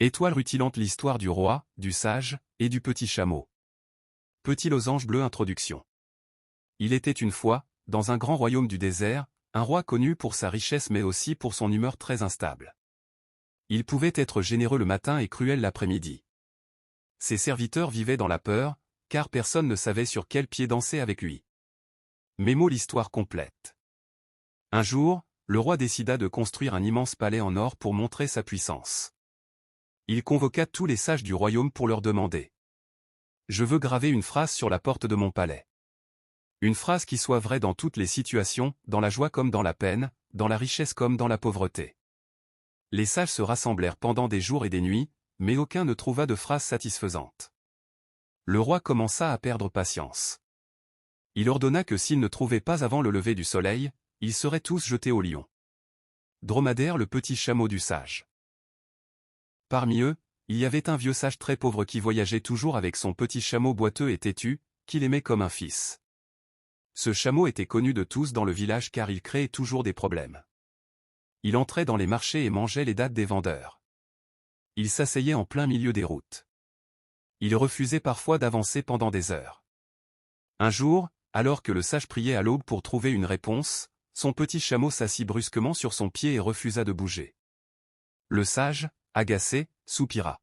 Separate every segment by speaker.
Speaker 1: Étoile rutilante, l'histoire du roi, du sage, et du petit chameau. Petit losange bleu. Introduction. Il était une fois, dans un grand royaume du désert, un roi connu pour sa richesse mais aussi pour son humeur très instable. Il pouvait être généreux le matin et cruel l'après-midi. Ses serviteurs vivaient dans la peur, car personne ne savait sur quel pied danser avec lui. Mémo. L'histoire complète. Un jour, le roi décida de construire un immense palais en or pour montrer sa puissance. Il convoqua tous les sages du royaume pour leur demander: je veux graver une phrase sur la porte de mon palais. Une phrase qui soit vraie dans toutes les situations, dans la joie comme dans la peine, dans la richesse comme dans la pauvreté. Les sages se rassemblèrent pendant des jours et des nuits, mais aucun ne trouva de phrase satisfaisante. Le roi commença à perdre patience. Il ordonna que s'ils ne trouvaient pas avant le lever du soleil, ils seraient tous jetés au lion. Dromadaire, le petit chameau du sage. Parmi eux, il y avait un vieux sage très pauvre qui voyageait toujours avec son petit chameau boiteux et têtu, qu'il aimait comme un fils. Ce chameau était connu de tous dans le village car il créait toujours des problèmes. Il entrait dans les marchés et mangeait les dattes des vendeurs. Il s'asseyait en plein milieu des routes. Il refusait parfois d'avancer pendant des heures. Un jour, alors que le sage priait à l'aube pour trouver une réponse, son petit chameau s'assit brusquement sur son pied et refusa de bouger. Le sage, agacé, soupira.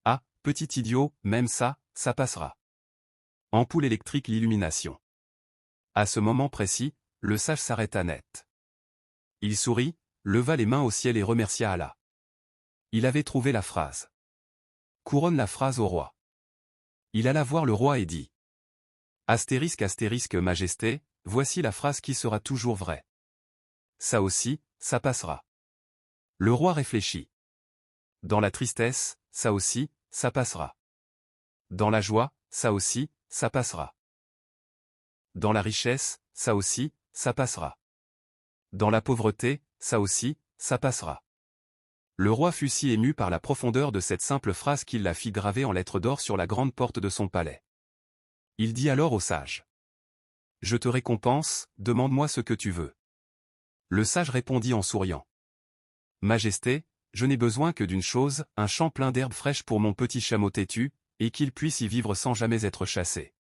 Speaker 1: Ah, petit idiot, même ça passera. Ampoule électrique, l'illumination. À ce moment précis, le sage s'arrêta net. Il sourit, leva les mains au ciel et remercia Allah. Il avait trouvé la phrase. Couronne la phrase au roi. Il alla voir le roi et dit: astérisque astérisque majesté, voici la phrase qui sera toujours vraie. Ça aussi, ça passera. Le roi réfléchit. Dans la tristesse, ça aussi, ça passera. Dans la joie, ça aussi, ça passera. Dans la richesse, ça aussi, ça passera. Dans la pauvreté, ça aussi, ça passera. Le roi fut si ému par la profondeur de cette simple phrase qu'il la fit graver en lettres d'or sur la grande porte de son palais. Il dit alors au sage: je te récompense, demande-moi ce que tu veux. Le sage répondit en souriant: majesté, je n'ai besoin que d'une chose, un champ plein d'herbes fraîches pour mon petit chameau têtu, et qu'il puisse y vivre sans jamais être chassé.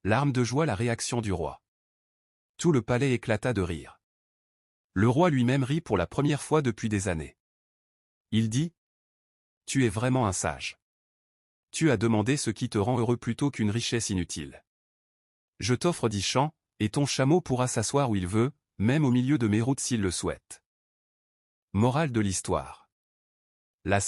Speaker 1: Larmes de joie, la réaction du roi. Tout le palais éclata de rire. Le roi lui-même rit pour la première fois depuis des années. Il dit: tu es vraiment un sage. Tu as demandé ce qui te rend heureux plutôt qu'une richesse inutile. Je t'offre 10 champs, et ton chameau pourra s'asseoir où il veut, même au milieu de mes routes s'il le souhaite. Morale de l'histoire. La